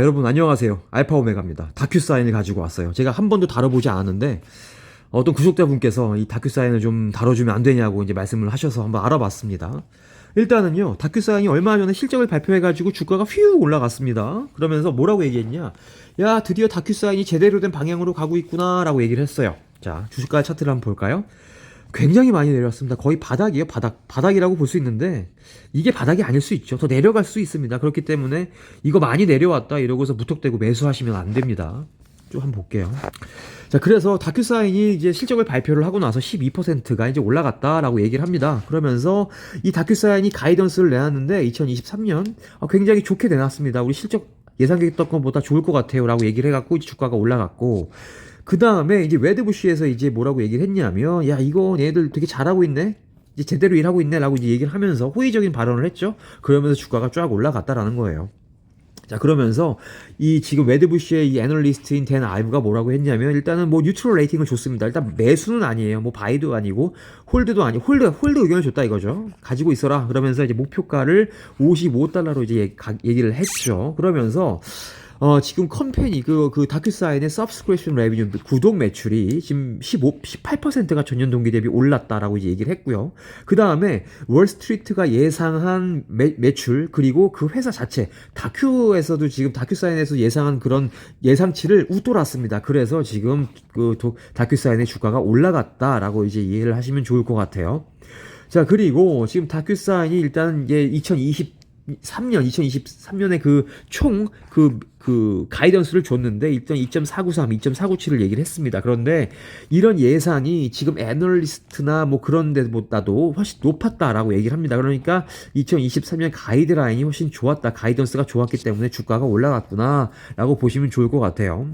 여러분 안녕하세요. 알파 오메가입니다. 다큐사인을 가지고 왔어요. 제가 한 번도 다뤄보지 않았는데 어떤 구독자분께서 이 다큐사인을 좀 다뤄주면 안 되냐고 이제 말씀을 하셔서 한번 알아봤습니다. 일단은요, 다큐사인이 얼마 전에 실적을 발표해가지고 주가가 휘우 올라갔습니다. 그러면서 뭐라고 얘기했냐? 야, 드디어 다큐사인이 제대로 된 방향으로 가고 있구나라고 얘기를 했어요. 자, 주식가 차트를 한번 볼까요? 굉장히 많이 내려왔습니다. 거의 바닥이에요. 바닥이라고 볼 수 있는데 이게 바닥이 아닐 수 있죠. 더 내려갈 수 있습니다. 그렇기 때문에 이거 많이 내려왔다 이러고서 무턱대고 매수하시면 안 됩니다. 좀 한번 볼게요. 자, 그래서 다큐사인이 이제 실적을 발표를 하고 나서 12%가 이제 올라갔다라고 얘기를 합니다. 그러면서 이 다큐사인이 가이던스를 내놨는데 2023년 굉장히 좋게 내놨습니다. 우리 실적 예상했던 것보다 좋을 것 같아요 라고 얘기를 해갖고 주가가 올라갔고, 그 다음에 이제 웨드부시에서 이제 뭐라고 얘기를 했냐면, 야, 이거 얘들 되게 잘하고 있네? 이제 제대로 일하고 있네? 라고 이제 얘기를 하면서 호의적인 발언을 했죠. 그러면서 주가가 쫙 올라갔다라는 거예요. 자, 그러면서 이 지금 웨드부시의 이 애널리스트인 댄 아이브가 뭐라고 했냐면, 일단은 뭐 뉴트럴 레이팅을 줬습니다. 일단 매수는 아니에요. 뭐 바이도 아니고 홀드도 아니고 홀드 의견을 줬다 이거죠. 가지고 있어라. 그러면서 이제 목표가를 $55로 이제 얘기를 했죠. 그러면서 지금 컴퍼니 그 다큐사인의 서브스크립션 레비뉴 구독 매출이 지금 18%가 전년 동기 대비 올랐다라고 이제 얘기를 했고요. 그 다음에 월스트리트가 예상한 매출, 그리고 그 회사 자체 다큐에서도 지금 다큐사인에서 예상한 그런 예상치를 웃돌았습니다. 그래서 지금 그 다큐사인의 주가가 올라갔다라고 이제 이해를 하시면 좋을 것 같아요. 자, 그리고 지금 다큐사인이 일단 이제 2023년에 그 가이던스를 줬는데 일단 2.493, 2.497을 얘기를 했습니다. 그런데 이런 예상이 지금 애널리스트나 뭐 그런 데보다도 훨씬 높았다라고 얘기를 합니다. 그러니까 2023년 가이드라인이 훨씬 좋았다. 가이던스가 좋았기 때문에 주가가 올라갔구나라고 보시면 좋을 것 같아요.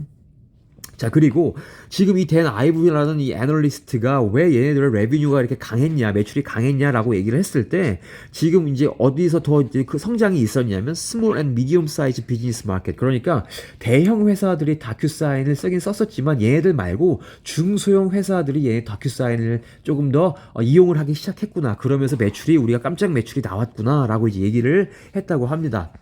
자, 그리고 지금 이 댄 아이브라는 이 애널리스트가 왜 얘네들의 레비뉴가 이렇게 강했냐, 매출이 강했냐라고 얘기를 했을 때, 지금 이제 어디서 더 이제 그 성장이 있었냐면 스몰 앤 미디엄 사이즈 비즈니스 마켓, 그러니까 대형 회사들이 다큐사인을 쓰긴 썼었지만 얘네들 말고 중소형 회사들이 얘네 다큐사인을 조금 더 이용을 하기 시작했구나. 그러면서 우리가 깜짝 매출이 나왔구나라고 이제 얘기를 했다고 합니다.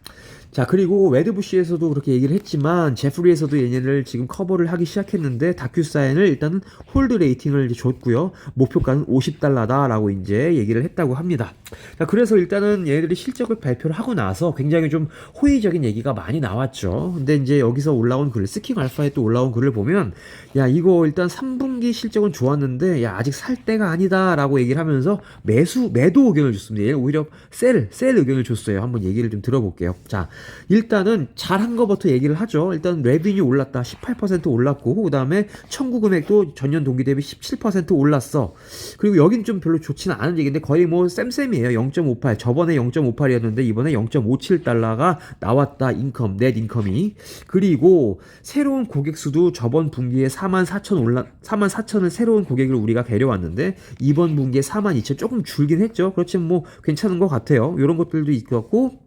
자, 그리고 웨드부시에서도 그렇게 얘기를 했지만 제프리에서도 얘네를 지금 커버를 하기 시작했는데 다큐사인을 일단은 홀드 레이팅을 줬고요. 목표가는 $50다라고 이제 얘기를 했다고 합니다. 자, 그래서 일단은 얘네들이 실적을 발표를 하고 나서 굉장히 좀 호의적인 얘기가 많이 나왔죠. 근데 이제 여기서 올라온 글, 스킹 알파에 또 올라온 글을 보면, 야, 이거 일단 3분기 실적은 좋았는데 야, 아직 살 때가 아니다라고 얘기를 하면서 매도 의견을 줬습니다. 얘는 오히려 셀 의견을 줬어요. 한번 얘기를 좀 들어볼게요. 자, 일단은 잘한 거부터 얘기를 하죠. 일단 레비뉴 올랐다. 18% 올랐고, 그 다음에 청구 금액도 전년 동기 대비 17% 올랐어. 그리고 여긴 좀 별로 좋지는 않은 얘기인데 거의 뭐 쌤쌤이에요. 0.58. 저번에 0.58이었는데 이번에 0.57달러가 나왔다. 넷 인컴이. 그리고 새로운 고객 수도 저번 분기에 44,000을 새로운 고객을 우리가 데려왔는데 이번 분기에 42,000 조금 줄긴 했죠. 그렇지만 뭐 괜찮은 것 같아요. 이런 것들도 있었고,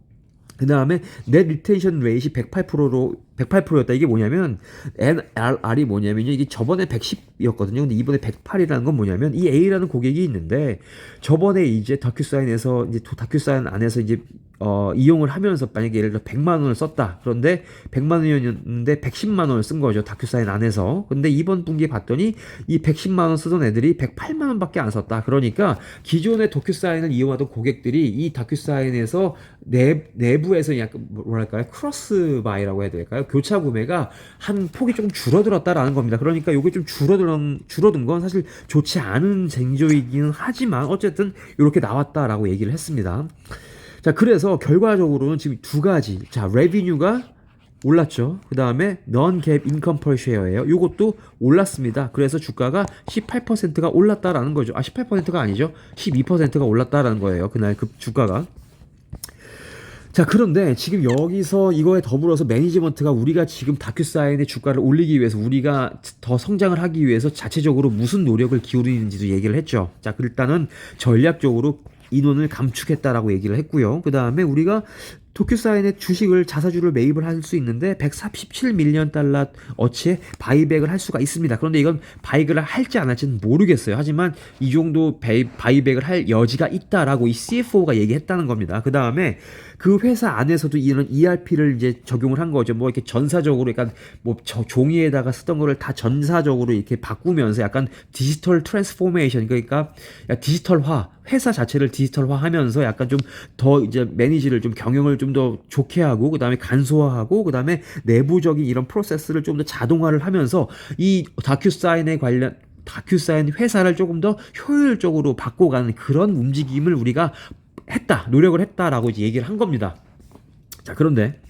그 다음에 넷 리텐션 레이시 108%였다. 이게 뭐냐면 NRR이 뭐냐면요, 이게 저번에 110이었거든요. 근데 이번에 108이라는 건 뭐냐면, 이 A라는 고객이 있는데 저번에 이제 다큐사인 안에서 이제 이용을 하면서 만약에 예를 들어 100만 원을 썼다. 그런데 100만 원이었는데 110만 원을 쓴 거죠. 다큐사인 안에서. 근데 이번 분기에 봤더니 이 110만 원 쓰던 애들이 108만 원밖에 안 썼다. 그러니까 기존의 다큐사인을 이용하던 고객들이 이 다큐사인에서 내부에서 약간 뭐랄까요? 크로스 바이라고 해야 될까요? 교차 구매가 한 폭이 조금 줄어들었다라는 겁니다. 그러니까 이게 좀 줄어든 건 사실 좋지 않은 쟁조이기는 하지만 어쨌든 이렇게 나왔다라고 얘기를 했습니다. 자, 그래서 결과적으로는 지금 두 가지. 자, 레비뉴가 올랐죠. 그 다음에 non-GAAP income per share예요. 이것도 올랐습니다. 그래서 주가가 18%가 올랐다라는 거죠. 18%가 아니죠. 12%가 올랐다라는 거예요. 그날 그 주가가. 자, 그런데 지금 여기서 이거에 더불어서 매니지먼트가 우리가 지금 다큐사인의 주가를 올리기 위해서, 우리가 더 성장을 하기 위해서 자체적으로 무슨 노력을 기울이는지도 얘기를 했죠. 자, 일단은 전략적으로 인원을 감축했다라고 얘기를 했고요. 그 다음에 우리가 도큐사인의 주식을 자사주를 매입을 할 수 있는데 137밀리언 달러 어치의 바이백을 할 수가 있습니다. 그런데 이건 바이백을 할지 안 할지는 모르겠어요. 하지만 이 정도 바이백을 할 여지가 있다라고 이 CFO가 얘기했다는 겁니다. 그 다음에 그 회사 안에서도 이런 ERP를 이제 적용을 한 거죠. 뭐 이렇게 전사적으로 약간 뭐 종이에다가 쓰던 거를 다 전사적으로 이렇게 바꾸면서 약간 디지털 트랜스포메이션, 그러니까 디지털화, 회사 자체를 디지털화하면서 약간 좀 더 이제 매니지를 좀 경영을 좀 더 좋게 하고, 그다음에 간소화하고, 그다음에 내부적인 이런 프로세스를 좀 더 자동화를 하면서 이 다큐사인 회사를 조금 더 효율적으로 바꿔가는 그런 움직임을 우리가 노력을 했다라고 이제 얘기를 한 겁니다. 자, 그런데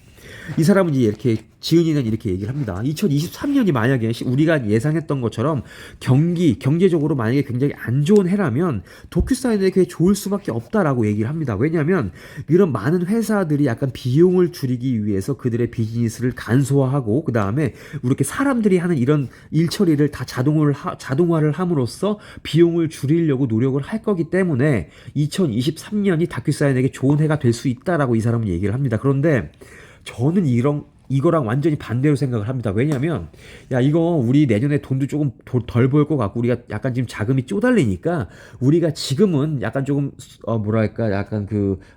이 사람은 이제 이렇게, 지은이는 이렇게 얘기를 합니다. 2023년이 만약에 우리가 예상했던 것처럼 경제적으로 만약에 굉장히 안 좋은 해라면 도큐사인에게 좋을 수밖에 없다라고 얘기를 합니다. 왜냐하면 이런 많은 회사들이 약간 비용을 줄이기 위해서 그들의 비즈니스를 간소화하고, 그 다음에 이렇게 사람들이 하는 이런 일 처리를 다 자동화를 함으로써 비용을 줄이려고 노력을 할 거기 때문에 2023년이 다큐사인에게 좋은 해가 될 수 있다라고 이 사람은 얘기를 합니다. 그런데 저는 이거랑 완전히 반대로 생각을 합니다. 왜냐면, 야, 이거 우리 내년에 돈도 조금 덜 벌 것 같고, 우리가 약간 지금 자금이 쪼달리니까, 우리가 지금은 약간 조금, 뭐랄까, 약간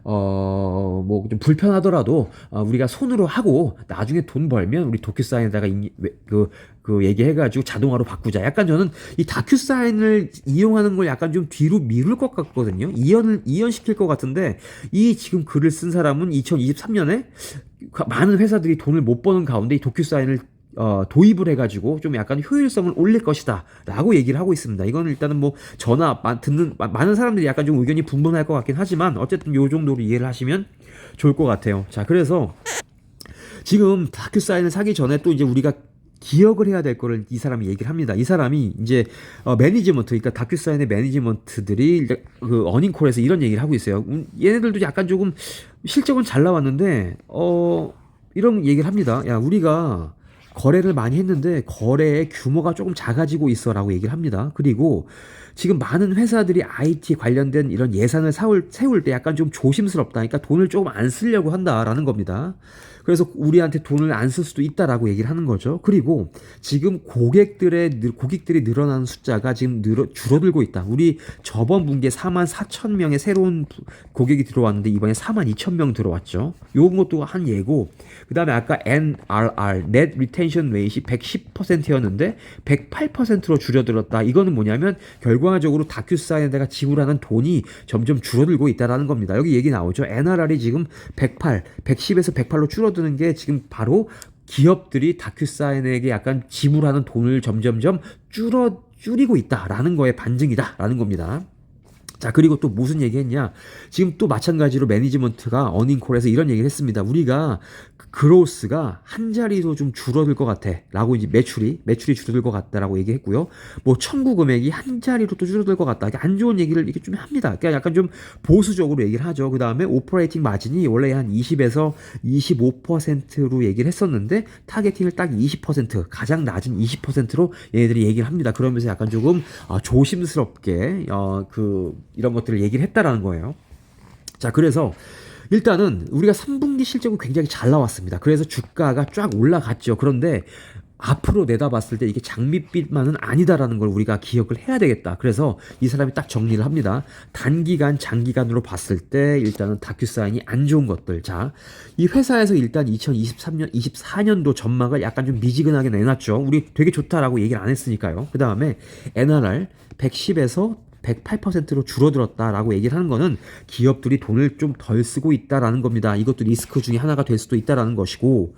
뭐 좀 불편하더라도, 우리가 손으로 하고, 나중에 돈 벌면 우리 도큐사인에다가 얘기해가지고 자동화로 바꾸자. 약간 저는 이 다큐사인을 이용하는 걸 약간 좀 뒤로 미룰 것 같거든요. 이연시킬 것 같은데, 이 지금 글을 쓴 사람은 2023년에 많은 회사들이 돈을 못 버는 가운데 이 도큐사인을 도입을 해가지고 좀 약간 효율성을 올릴 것이다 라고 얘기를 하고 있습니다. 이거는 일단은 뭐 듣는 많은 사람들이 약간 좀 의견이 분분할 것 같긴 하지만 어쨌든 요 정도로 이해를 하시면 좋을 것 같아요. 자, 그래서 지금 다큐사인을 사기 전에 또 이제 우리가 기억을 해야 될 거를 이 사람이 얘기를 합니다. 이 사람이 이제 매니지먼트, 그러니까 다큐사인의 매니지먼트들이 그 어닝콜에서 이런 얘기를 하고 있어요. 얘네들도 약간 조금 실적은 잘 나왔는데 이런 얘기를 합니다. 야, 우리가 거래를 많이 했는데 거래의 규모가 조금 작아지고 있어라고 얘기를 합니다. 그리고 지금 많은 회사들이 IT 관련된 이런 예산을 세울 때 약간 좀 조심스럽다. 그러니까 돈을 조금 안 쓰려고 한다라는 겁니다. 그래서 우리한테 돈을 안 쓸 수도 있다라고 얘기를 하는 거죠. 그리고 지금 고객들이 늘어나는 숫자가 지금 줄어들고 있다. 우리 저번 분기에 44,000명의 새로운 고객이 들어왔는데 이번에 42,000명 들어왔죠. 요런 것도 한 예고. 그 다음에 아까 NRR, Net Retention Rate이 110%였는데 108%로 줄어들었다. 이거는 뭐냐면 결과적으로 다큐사인에다가 지불하는 돈이 점점 줄어들고 있다라는 겁니다. 여기 얘기 나오죠. NRR이 지금 110에서 108로 줄어드는 게 지금 바로 기업들이 다큐사인에게 약간 지불하는 돈을 점점점 줄이고 있다라는 거에 반증이다라는 겁니다. 자, 그리고 또 무슨 얘기 했냐? 지금 또 마찬가지로 매니지먼트가 어닝콜에서 이런 얘기를 했습니다. 우리가 그로스가 한 자리도 좀 줄어들 것 같아. 라고 이제 매출이 줄어들 것 같다라고 얘기했고요. 뭐 청구 금액이 한 자리로 또 줄어들 것 같다. 안 좋은 얘기를 이렇게 좀 합니다. 그러니까 약간 좀 보수적으로 얘기를 하죠. 그 다음에 오퍼레이팅 마진이 원래 한 20에서 25%로 얘기를 했었는데 타겟팅을 딱 20%, 가장 낮은 20%로 얘네들이 얘기를 합니다. 그러면서 약간 조금 조심스럽게 이런 것들을 얘기를 했다라는 거예요. 자, 그래서 일단은 우리가 3분기 실적은 굉장히 잘 나왔습니다. 그래서 주가가 쫙 올라갔죠. 그런데 앞으로 내다봤을 때 이게 장밋빛만은 아니다라는 걸 우리가 기억을 해야 되겠다. 그래서 이 사람이 딱 정리를 합니다. 단기간, 장기간으로 봤을 때 일단은 다큐사인이 안 좋은 것들. 자, 이 회사에서 일단 2023년, 24년도 전망을 약간 좀 미지근하게 내놨죠. 우리 되게 좋다라고 얘기를 안 했으니까요. 그 다음에 NRR 110에서 108%로 줄어들었다라고 얘기를 하는 거는 기업들이 돈을 좀 덜 쓰고 있다라는 겁니다. 이것도 리스크 중에 하나가 될 수도 있다라는 것이고,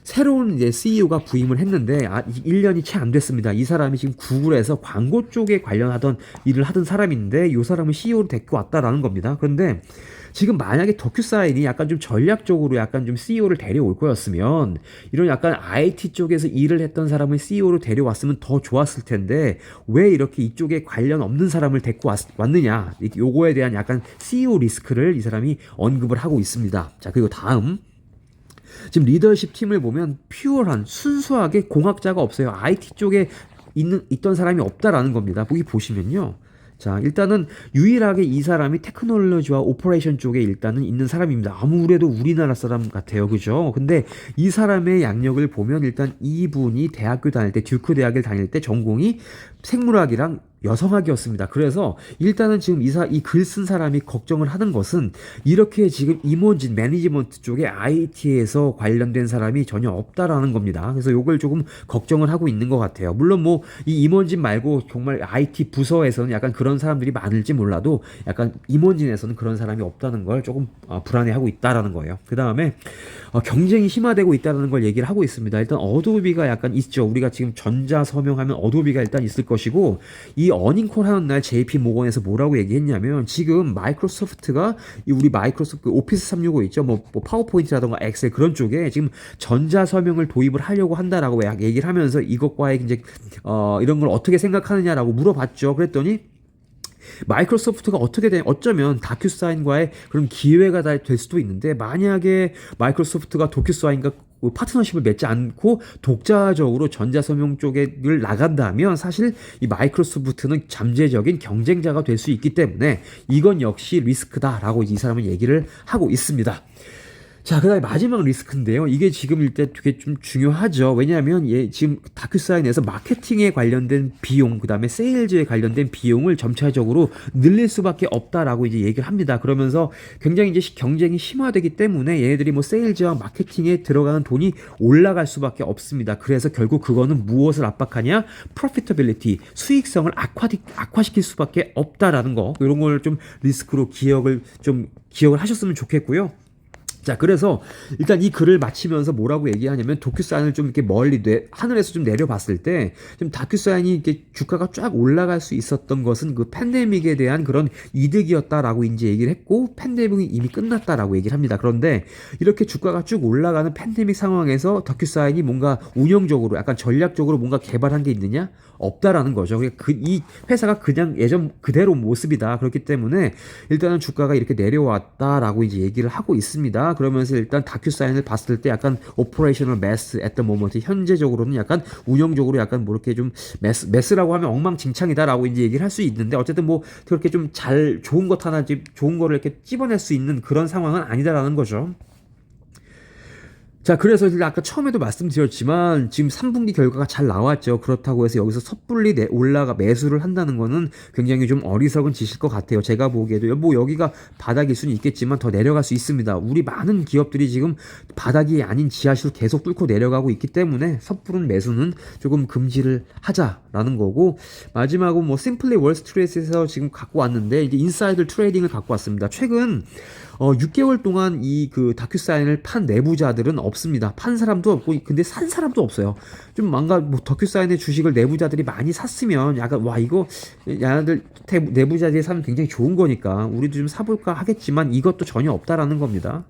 새로운 이제 CEO가 부임을 했는데 1년이 채 안 됐습니다. 이 사람이 지금 구글에서 광고 쪽에 관련하던 일을 하던 사람인데 이 사람을 CEO로 데리고 왔다라는 겁니다. 그런데 지금 만약에 도큐사인이 약간 좀 전략적으로 약간 좀 CEO를 데려올 거였으면, 이런 약간 IT 쪽에서 일을 했던 사람을 CEO로 데려왔으면 더 좋았을 텐데 왜 이렇게 이쪽에 관련 없는 사람을 데리고 왔느냐, 요거에 대한 약간 CEO 리스크를 이 사람이 언급을 하고 있습니다. 자, 그리고 다음, 지금 리더십 팀을 보면 퓨어한, 순수하게 공학자가 없어요. IT 쪽에 있던 사람이 없다라는 겁니다. 여기 보시면요. 자, 일단은 유일하게 이 사람이 테크놀로지와 오퍼레이션 쪽에 일단은 있는 사람입니다. 아무래도 우리나라 사람 같아요. 그죠? 근데 이 사람의 양력을 보면 일단 이분이 대학교 다닐 때, 듀크 대학을 다닐 때 전공이 생물학이랑 여성학이었습니다. 그래서 일단은 지금 이 글 쓴 사람이 걱정을 하는 것은 이렇게 지금 임원진 매니지먼트 쪽에 IT에서 관련된 사람이 전혀 없다라는 겁니다. 그래서 요걸 조금 걱정을 하고 있는 것 같아요. 물론 뭐 이 임원진 말고 정말 IT 부서에서는 약간 그런 사람들이 많을지 몰라도 약간 임원진에서는 그런 사람이 없다는 걸 조금 불안해하고 있다라는 거예요. 그 다음에 경쟁이 심화되고 있다는 걸 얘기를 하고 있습니다. 일단 어도비가 약간 있죠. 우리가 지금 전자 서명하면 어도비가 일단 있을 것이고, 이 어닝콜 하는 날 JP 모건에서 뭐라고 얘기했냐면 지금 마이크로소프트가 우리 마이크로소프트 오피스 365 있죠. 뭐 파워포인트라던가 엑셀 그런 쪽에 지금 전자 서명을 도입을 하려고 한다라고 얘기를 하면서 이것과의 이제 이런 걸 어떻게 생각하느냐라고 물어봤죠. 그랬더니 마이크로소프트가 어쩌면 다큐사인과의 그런 기회가 될 수도 있는데, 만약에 마이크로소프트가 다큐사인과 파트너십을 맺지 않고 독자적으로 전자서명 쪽을 나간다면 사실 이 마이크로소프트는 잠재적인 경쟁자가 될 수 있기 때문에 이건 역시 리스크다라고 이 사람은 얘기를 하고 있습니다. 자, 그 다음에 마지막 리스크인데요. 이게 지금 일단 되게 좀 중요하죠. 왜냐하면 지금 다큐사인에서 마케팅에 관련된 비용, 그 다음에 세일즈에 관련된 비용을 점차적으로 늘릴 수밖에 없다라고 이제 얘기를 합니다. 그러면서 굉장히 이제 경쟁이 심화되기 때문에 얘네들이 뭐 세일즈와 마케팅에 들어가는 돈이 올라갈 수밖에 없습니다. 그래서 결국 그거는 무엇을 압박하냐? profitability, 수익성을 악화시킬 수밖에 없다라는 거. 이런 걸 좀 리스크로 기억을 하셨으면 좋겠고요. 자, 그래서 일단 이 글을 마치면서 뭐라고 얘기하냐면, 다큐사인을 좀 이렇게 멀리 하늘에서 좀 내려봤을 때 좀 다큐사인이 이렇게 주가가 쫙 올라갈 수 있었던 것은 그 팬데믹에 대한 그런 이득이었다라고 이제 얘기를 했고, 팬데믹이 이미 끝났다라고 얘기를 합니다. 그런데 이렇게 주가가 쭉 올라가는 팬데믹 상황에서 다큐사인이 뭔가 운영적으로 약간 전략적으로 뭔가 개발한 게 있느냐? 없다라는 거죠. 이 회사가 그냥 예전 그대로 모습이다. 그렇기 때문에 일단은 주가가 이렇게 내려왔다라고 이제 얘기를 하고 있습니다. 그러면서 일단 다큐사인을 봤을 때 약간 오퍼레이셔널 메스 at the moment, 현재적으로는 약간 운영적으로 약간 뭐 이렇게 좀 메스라고 하면 엉망진창이다라고 이제 얘기를 할 수 있는데, 어쨌든 뭐 그렇게 좀 좋은 것 하나 좋은 거를 이렇게 찝어낼 수 있는 그런 상황은 아니다라는 거죠. 자, 그래서 아까 처음에도 말씀드렸지만 지금 3분기 결과가 잘 나왔죠. 그렇다고 해서 여기서 섣불리 매수를 한다는 거는 굉장히 좀 어리석은 짓일 것 같아요. 제가 보기에도 뭐 여기가 바닥일 수는 있겠지만 더 내려갈 수 있습니다. 우리 많은 기업들이 지금 바닥이 아닌 지하실로 계속 뚫고 내려가고 있기 때문에 섣부른 매수는 조금 금지를 하자라는 거고, 마지막으로 뭐 심플리 월스트리트에서 지금 갖고 왔는데 이제 인사이드 트레이딩을 갖고 왔습니다. 최근 6개월 동안 이 그 다큐사인을 판 내부자들은 없습니다. 판 사람도 없고, 근데 산 사람도 없어요. 좀 뭔가 뭐 다큐사인의 주식을 내부자들이 많이 샀으면 약간 이거 야들 내부자들이 사면 굉장히 좋은 거니까 우리도 좀 사볼까 하겠지만 이것도 전혀 없다라는 겁니다.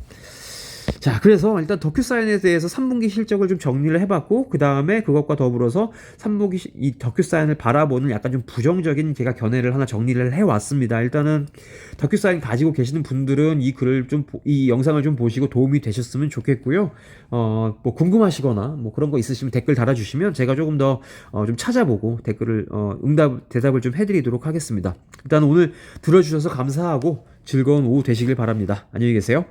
자, 그래서 일단 다큐사인에 대해서 3분기 실적을 좀 정리를 해봤고, 그 다음에 그것과 더불어서 3분기 이 다큐사인을 바라보는 약간 좀 부정적인 제가 견해를 하나 정리를 해왔습니다. 일단은 다큐사인 가지고 계시는 분들은 이 영상을 좀 보시고 도움이 되셨으면 좋겠고요. 뭐 궁금하시거나 뭐 그런 거 있으시면 댓글 달아주시면 제가 조금 더 좀 찾아보고 댓글을 대답을 좀 해드리도록 하겠습니다. 일단 오늘 들어주셔서 감사하고 즐거운 오후 되시길 바랍니다. 안녕히 계세요.